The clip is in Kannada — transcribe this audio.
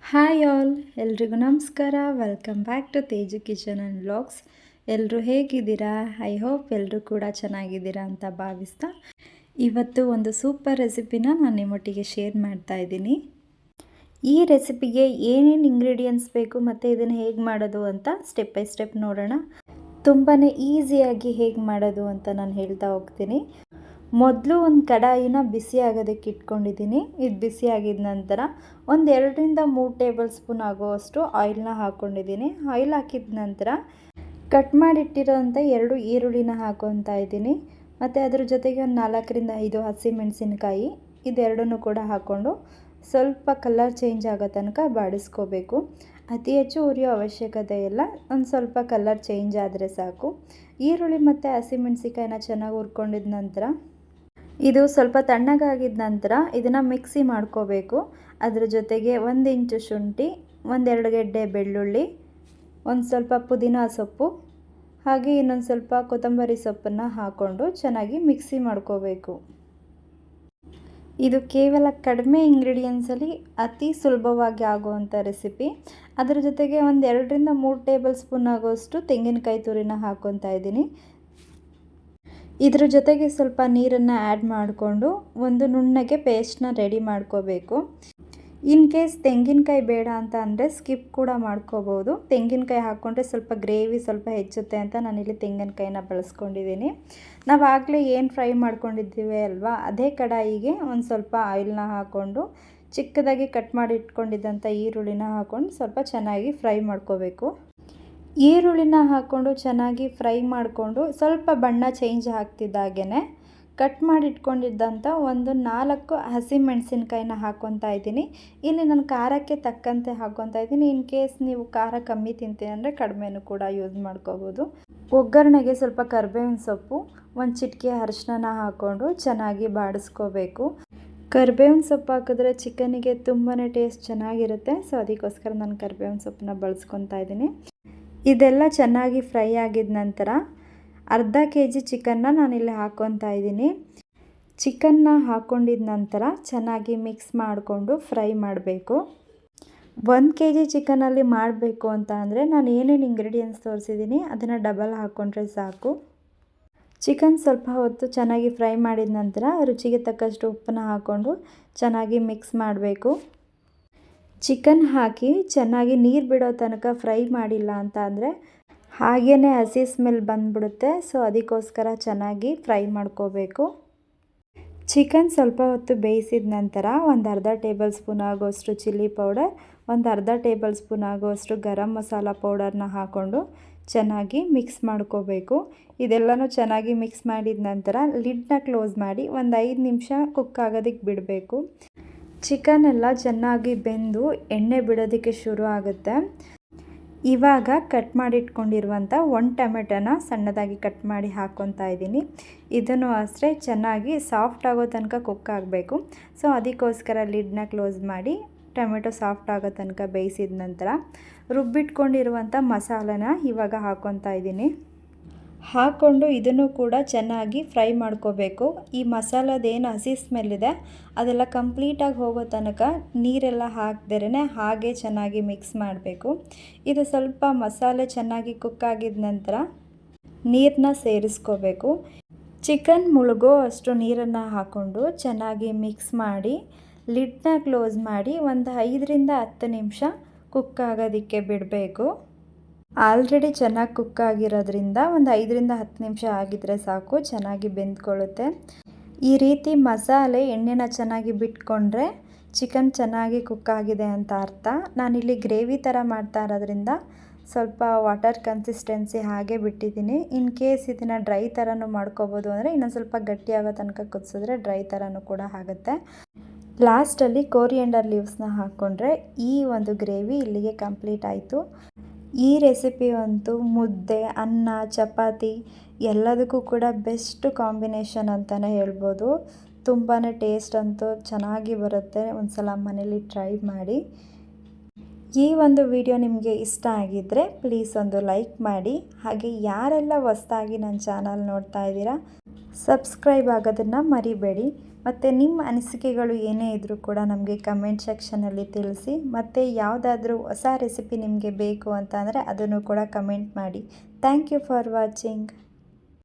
ಹಾಯ್ ಆಲ್, ಎಲ್ರಿಗೂ ನಮಸ್ಕಾರ. Welcome back to Teju kitchen and vlogs. ಎಲ್ಲರೂ ಹೇಗಿದ್ದೀರಾ? ಐ ಹೋಪ್ ಎಲ್ಲರೂ ಕೂಡ ಚೆನ್ನಾಗಿದ್ದೀರಾ ಅಂತ ಭಾವಿಸ್ತಾ ಇವತ್ತು ಒಂದು ಸೂಪರ್ ರೆಸಿಪಿನ ನಾನು ನಿಮ್ಮೊಟ್ಟಿಗೆ ಶೇರ್ ಮಾಡ್ತಾ ಇದ್ದೀನಿ. ಈ ರೆಸಿಪಿಗೆ ಏನೇನು ಇಂಗ್ರೀಡಿಯೆಂಟ್ಸ್ ಬೇಕು ಮತ್ತು ಇದನ್ನು ಹೇಗೆ ಮಾಡೋದು ಅಂತ ಸ್ಟೆಪ್ ಬೈ ಸ್ಟೆಪ್ ನೋಡೋಣ. ತುಂಬಾ ಈಸಿಯಾಗಿ ಹೇಗೆ ಮಾಡೋದು ಅಂತ ನಾನು ಹೇಳ್ತಾ ಹೋಗ್ತೀನಿ. ಮೊದಲು ಒಂದು ಕಡಾಯಿನ ಬಿಸಿ ಆಗೋದಕ್ಕೆ ಇಟ್ಕೊಂಡಿದ್ದೀನಿ. ಇದು ಬಿಸಿ ಆಗಿದ ನಂತರ ಒಂದು 2-3 ಟೇಬಲ್ ಸ್ಪೂನ್ ಆಗುವಷ್ಟು ಆಯಿಲ್ನ ಹಾಕ್ಕೊಂಡಿದ್ದೀನಿ. ಆಯಿಲ್ ಹಾಕಿದ ನಂತರ ಕಟ್ ಮಾಡಿಟ್ಟಿರೋಂಥ 2 ಈರುಳ್ಳಿನ ಹಾಕ್ಕೊತಾ ಇದ್ದೀನಿ. ಮತ್ತು ಅದ್ರ ಜೊತೆಗೆ ಒಂದು 4-5 ಹಸಿಮೆಣಸಿನ್ಕಾಯಿ ಇದೆರಡನ್ನೂ ಕೂಡ ಹಾಕ್ಕೊಂಡು ಸ್ವಲ್ಪ ಕಲರ್ ಚೇಂಜ್ ಆಗೋ ತನಕ ಬಾಡಿಸ್ಕೋಬೇಕು. ಅತಿ ಹೆಚ್ಚು ಉರಿಯೋ ಅವಶ್ಯಕತೆ ಇಲ್ಲ, ಒಂದು ಸ್ವಲ್ಪ ಕಲರ್ ಚೇಂಜ್ ಆದರೆ ಸಾಕು. ಈರುಳ್ಳಿ ಮತ್ತು ಹಸಿಮೆಣಸಿನ್ಕಾಯಿನ ಚೆನ್ನಾಗಿ ಹುರ್ಕೊಂಡಿದ ನಂತರ ಇದು ಸ್ವಲ್ಪ ತಣ್ಣಗಾಗಿದ ನಂತರ ಇದನ್ನು ಮಿಕ್ಸಿ ಮಾಡ್ಕೋಬೇಕು. ಅದ್ರ ಜೊತೆಗೆ 1 ಇಂಚು ಶುಂಠಿ, 1-2 ಗೆಡ್ಡೆ ಬೆಳ್ಳುಳ್ಳಿ, ಒಂದು ಸ್ವಲ್ಪ ಪುದೀನ ಸೊಪ್ಪು ಹಾಗೆ ಇನ್ನೊಂದು ಸ್ವಲ್ಪ ಕೊತ್ತಂಬರಿ ಸೊಪ್ಪನ್ನು ಹಾಕ್ಕೊಂಡು ಚೆನ್ನಾಗಿ ಮಿಕ್ಸಿ ಮಾಡ್ಕೋಬೇಕು. ಇದು ಕೇವಲ ಕಡಿಮೆ ಇಂಗ್ರೀಡಿಯೆಂಟ್ಸಲ್ಲಿ ಅತಿ ಸುಲಭವಾಗಿ ಆಗುವಂಥ ರೆಸಿಪಿ. ಅದರ ಜೊತೆಗೆ ಒಂದು 2-3 ಟೇಬಲ್ ಸ್ಪೂನ್ ಆಗುವಷ್ಟು ತೆಂಗಿನಕಾಯಿ ತುರಿನ ಹಾಕ್ಕೊತಾ ಇದ್ದೀನಿ. ಇದ್ರ ಜೊತೆಗೆ ಸ್ವಲ್ಪ ನೀರನ್ನು ಆ್ಯಡ್ ಮಾಡಿಕೊಂಡು ಒಂದು ನುಣ್ಣಗೆ ಪೇಸ್ಟ್ನ ರೆಡಿ ಮಾಡ್ಕೋಬೇಕು. ಇನ್ ಕೇಸ್ ತೆಂಗಿನಕಾಯಿ ಬೇಡ ಅಂತ ಅಂದರೆ ಸ್ಕಿಪ್ ಕೂಡ ಮಾಡ್ಕೋಬೋದು. ತೆಂಗಿನಕಾಯಿ ಹಾಕ್ಕೊಂಡ್ರೆ ಸ್ವಲ್ಪ ಗ್ರೇವಿ ಸ್ವಲ್ಪ ಹೆಚ್ಚುತ್ತೆ ಅಂತ ನಾನಿಲ್ಲಿ ತೆಂಗಿನಕಾಯಿನ ಬಳಸ್ಕೊಂಡಿದ್ದೀನಿ. ನಾವು ಆಗಲೇ ಏನು ಫ್ರೈ ಮಾಡ್ಕೊಂಡಿದ್ದೀವಿ ಅಲ್ವಾ, ಅದೇ ಕಡಾಯಿಗೆ ಒಂದು ಸ್ವಲ್ಪ ಆಯಿಲ್ನ ಹಾಕ್ಕೊಂಡು ಚಿಕ್ಕದಾಗಿ ಕಟ್ ಮಾಡಿ ಇಟ್ಕೊಂಡಿದ್ದಂಥ ಈರುಳ್ಳಿನ ಹಾಕ್ಕೊಂಡು ಸ್ವಲ್ಪ ಚೆನ್ನಾಗಿ ಫ್ರೈ ಮಾಡ್ಕೋಬೇಕು. ಈರುಳ್ಳಿನ ಹಾಕ್ಕೊಂಡು ಚೆನ್ನಾಗಿ ಫ್ರೈ ಮಾಡಿಕೊಂಡು ಸ್ವಲ್ಪ ಬಣ್ಣ ಚೇಂಜ್ ಆಗ್ತಿದ್ದಾಗೇ ಕಟ್ ಮಾಡಿ ಇಟ್ಕೊಂಡಿದ್ದಂಥ ಒಂದು 4 ಹಸಿಮೆಣಸಿನ್ಕಾಯಿನ ಹಾಕ್ಕೊತಾ ಇದ್ದೀನಿ. ಇಲ್ಲಿ ನಾನು ಖಾರಕ್ಕೆ ತಕ್ಕಂತೆ ಹಾಕ್ಕೊತಾ ಇದ್ದೀನಿ. ಇನ್ ಕೇಸ್ ನೀವು ಖಾರ ಕಮ್ಮಿ ತಿಂತೀನಿ ಅಂದರೆ ಕಡಿಮೆನೂ ಕೂಡ ಯೂಸ್ ಮಾಡ್ಕೋಬೋದು. ಒಗ್ಗರಣೆಗೆ ಸ್ವಲ್ಪ ಕರಿಬೇವಿನ ಸೊಪ್ಪು, ಒಂದು ಚಿಟಿಕೆ ಅರಿಶಿನ ಹಾಕ್ಕೊಂಡು ಚೆನ್ನಾಗಿ ಬಾಡಿಸ್ಕೋಬೇಕು. ಕರಿಬೇವಿನ ಸೊಪ್ಪು ಹಾಕಿದ್ರೆ ಚಿಕನಿಗೆ ತುಂಬಾ ಟೇಸ್ಟ್ ಚೆನ್ನಾಗಿರುತ್ತೆ. ಸೊ ಅದಕ್ಕೋಸ್ಕರ ನಾನು ಕರಿಬೇವಿನ ಸೊಪ್ಪನ್ನ ಬಳಸ್ಕೊತಾ ಇದ್ದೀನಿ. ಇದೆಲ್ಲ ಚೆನ್ನಾಗಿ ಫ್ರೈ ಆಗಿದ ನಂತರ ಅರ್ಧ kg ಚಿಕನ್ನ ನಾನಿಲ್ಲಿ ಹಾಕ್ಕೊತಾ ಇದ್ದೀನಿ. ಚಿಕನ್ನ ಹಾಕ್ಕೊಂಡಿದ ನಂತರ ಚೆನ್ನಾಗಿ ಮಿಕ್ಸ್ ಮಾಡಿಕೊಂಡು ಫ್ರೈ ಮಾಡಬೇಕು. 1 kg ಚಿಕನಲ್ಲಿ ಮಾಡಬೇಕು ಅಂತ ಅಂದರೆ ನಾನು ಏನೇನು ಇಂಗ್ರೀಡಿಯೆಂಟ್ಸ್ ತೋರಿಸಿದ್ದೀನಿ ಅದನ್ನು ಡಬಲ್ ಹಾಕ್ಕೊಂಡ್ರೆ ಸಾಕು. ಚಿಕನ್ ಸ್ವಲ್ಪ ಹೊತ್ತು ಚೆನ್ನಾಗಿ ಫ್ರೈ ಮಾಡಿದ ನಂತರ ರುಚಿಗೆ ತಕ್ಕಷ್ಟು ಉಪ್ಪನ್ನು ಹಾಕ್ಕೊಂಡು ಚೆನ್ನಾಗಿ ಮಿಕ್ಸ್ ಮಾಡಬೇಕು. ಚಿಕನ್ ಹಾಕಿ ಚೆನ್ನಾಗಿ ನೀರು ಬಿಡೋ ತನಕ ಫ್ರೈ ಮಾಡಿಲ್ಲ ಅಂತ ಅಂದರೆ ಹಾಗೇ ಹಸಿ ಸ್ಮೆಲ್ ಬಂದುಬಿಡುತ್ತೆ. ಸೊ ಅದಕ್ಕೋಸ್ಕರ ಚೆನ್ನಾಗಿ ಫ್ರೈ ಮಾಡ್ಕೋಬೇಕು. ಚಿಕನ್ ಸ್ವಲ್ಪ ಹೊತ್ತು ಬೇಯಿಸಿದ ನಂತರ ಒಂದು ಅರ್ಧ ಟೇಬಲ್ ಸ್ಪೂನ್ ಆಗೋಷ್ಟು ಚಿಲ್ಲಿ ಪೌಡರ್, ಒಂದು ಅರ್ಧ ಟೇಬಲ್ ಸ್ಪೂನ್ ಆಗೋಷ್ಟು ಗರಂ ಮಸಾಲ ಪೌಡರ್ನ ಹಾಕ್ಕೊಂಡು ಚೆನ್ನಾಗಿ ಮಿಕ್ಸ್ ಮಾಡ್ಕೋಬೇಕು. ಇದೆಲ್ಲನೂ ಚೆನ್ನಾಗಿ ಮಿಕ್ಸ್ ಮಾಡಿದ ನಂತರ ಲಿಡ್ನ ಕ್ಲೋಸ್ ಮಾಡಿ ಒಂದು 5 ನಿಮಿಷ ಕುಕ್ ಆಗೋದಕ್ಕೆ ಬಿಡಬೇಕು. ಚಿಕನ್ ಎಲ್ಲ ಚೆನ್ನಾಗಿ ಬೆಂದು ಎಣ್ಣೆ ಬಿಡೋದಕ್ಕೆ ಶುರು ಆಗುತ್ತೆ. ಇವಾಗ ಕಟ್ ಮಾಡಿ ಇಟ್ಕೊಂಡಿರುವಂಥ 1 ಟೊಮೆಟೊನ ಸಣ್ಣದಾಗಿ ಕಟ್ ಮಾಡಿ ಹಾಕ್ಕೊತಾ ಇದ್ದೀನಿ. ಇದನ್ನು ಅಷ್ಟೇ ಚೆನ್ನಾಗಿ ಸಾಫ್ಟ್ ಆಗೋ ತನಕ ಕುಕ್ ಆಗಬೇಕು. ಸೊ ಅದಕ್ಕೋಸ್ಕರ ಲಿಡ್ನ ಕ್ಲೋಸ್ ಮಾಡಿ ಟೊಮೆಟೊ ಸಾಫ್ಟ್ ಆಗೋ ತನಕ ಬೇಯಿಸಿದ ನಂತರ ರುಬ್ಬಿಟ್ಕೊಂಡಿರುವಂಥ ಮಸಾಲನ ಇವಾಗ ಹಾಕ್ಕೊತಾ ಇದ್ದೀನಿ. ಹಾಕ್ಕೊಂಡು ಇದನ್ನು ಕೂಡ ಚೆನ್ನಾಗಿ ಫ್ರೈ ಮಾಡ್ಕೋಬೇಕು. ಈ ಮಸಾಲದೇನು ಹಸಿ ಸ್ಮೆಲ್ ಇದೆ ಅದೆಲ್ಲ ಕಂಪ್ಲೀಟಾಗಿ ಹೋಗೋ ತನಕ ನೀರೆಲ್ಲ ಹಾಕ್ದೇನೆ ಹಾಗೆ ಚೆನ್ನಾಗಿ ಮಿಕ್ಸ್ ಮಾಡಬೇಕು. ಇದು ಸ್ವಲ್ಪ ಮಸಾಲೆ ಚೆನ್ನಾಗಿ ಕುಕ್ ಆಗಿದ ನಂತರ ನೀರನ್ನ ಸೇರಿಸ್ಕೋಬೇಕು. ಚಿಕನ್ ಮುಳುಗೋ ಅಷ್ಟು ನೀರನ್ನು ಹಾಕ್ಕೊಂಡು ಚೆನ್ನಾಗಿ ಮಿಕ್ಸ್ ಮಾಡಿ ಲಿಡ್ನ ಕ್ಲೋಸ್ ಮಾಡಿ ಒಂದು 5-10 ನಿಮಿಷ ಕುಕ್ ಆಗೋದಕ್ಕೆ ಬಿಡಬೇಕು. ಆಲ್ರೆಡಿ ಚೆನ್ನಾಗಿ ಕುಕ್ ಆಗಿರೋದ್ರಿಂದ ಒಂದು 5-10 ನಿಮಿಷ ಆಗಿದ್ರೆ ಸಾಕು, ಚೆನ್ನಾಗಿ ಬೆಂದ್ಕೊಳ್ಳುತ್ತೆ. ಈ ರೀತಿ ಮಸಾಲೆ ಎಣ್ಣೆನ ಚೆನ್ನಾಗಿ ಬಿಟ್ಕೊಂಡ್ರೆ ಚಿಕನ್ ಚೆನ್ನಾಗಿ ಕುಕ್ ಆಗಿದೆ ಅಂತ ಅರ್ಥ. ನಾನಿಲ್ಲಿ ಗ್ರೇವಿ ಥರ ಮಾಡ್ತಾ ಇರೋದ್ರಿಂದ ಸ್ವಲ್ಪ ವಾಟರ್ ಕನ್ಸಿಸ್ಟೆನ್ಸಿ ಹಾಗೆ ಬಿಟ್ಟಿದ್ದೀನಿ. ಇನ್ ಕೇಸ್ ಇದನ್ನು ಡ್ರೈ ಥರನೂ ಮಾಡ್ಕೋಬೋದು ಅಂದರೆ ಇನ್ನೊಂದು ಸ್ವಲ್ಪ ಗಟ್ಟಿಯಾಗೋ ತನಕ ಕುದಿಸಿದ್ರೆ ಡ್ರೈ ಥರನೂ ಕೂಡ ಆಗುತ್ತೆ. ಲಾಸ್ಟಲ್ಲಿ ಕೋರಿಯಂಡರ್ ಲೀವ್ಸ್ನ ಹಾಕ್ಕೊಂಡ್ರೆ ಈ ಒಂದು ಗ್ರೇವಿ ಇಲ್ಲಿಗೆ ಕಂಪ್ಲೀಟ್ ಆಯಿತು. ಈ ರೆಸಿಪಿ ಅಂತೂ ಮುದ್ದೆ, ಅನ್ನ, ಚಪಾತಿ ಎಲ್ಲದಕ್ಕೂ ಕೂಡ ಬೆಸ್ಟ್ ಕಾಂಬಿನೇಷನ್ ಅಂತಲೇ ಹೇಳ್ಬೋದು. ತುಂಬಾ ಟೇಸ್ಟ್ ಅಂತೂ ಚೆನ್ನಾಗಿ ಬರುತ್ತೆ. ಒಂದು ಸಲ ಮನೇಲಿ ಟ್ರೈ ಮಾಡಿ. ಈ ಒಂದು ವಿಡಿಯೋ ನಿಮಗೆ ಇಷ್ಟ ಆಗಿದ್ದರೆ ಪ್ಲೀಸ್ ಒಂದು ಲೈಕ್ ಮಾಡಿ. ಹಾಗೆ ಯಾರೆಲ್ಲ ಹೊಸದಾಗಿ ನನ್ನ ಚಾನಲ್ ನೋಡ್ತಾ ಇದ್ದೀರಾ ಸಬ್ಸ್ಕ್ರೈಬ್ ಆಗೋದನ್ನು ಮರಿಬೇಡಿ. ಮತ್ತು ನಿಮ್ಮ ಅನಿಸಿಕೆಗಳು ಏನೇ ಇದ್ದರೂ ಕೂಡ ನಮಗೆ ಕಮೆಂಟ್ ಸೆಕ್ಷನಲ್ಲಿ ತಿಳಿಸಿ. ಮತ್ತು ಯಾವುದಾದ್ರೂ ಹೊಸ ರೆಸಿಪಿ ನಿಮಗೆ ಬೇಕು ಅಂತ ಅಂದರೆ ಅದನ್ನು ಕೂಡ ಕಮೆಂಟ್ ಮಾಡಿ. Thank you for watching.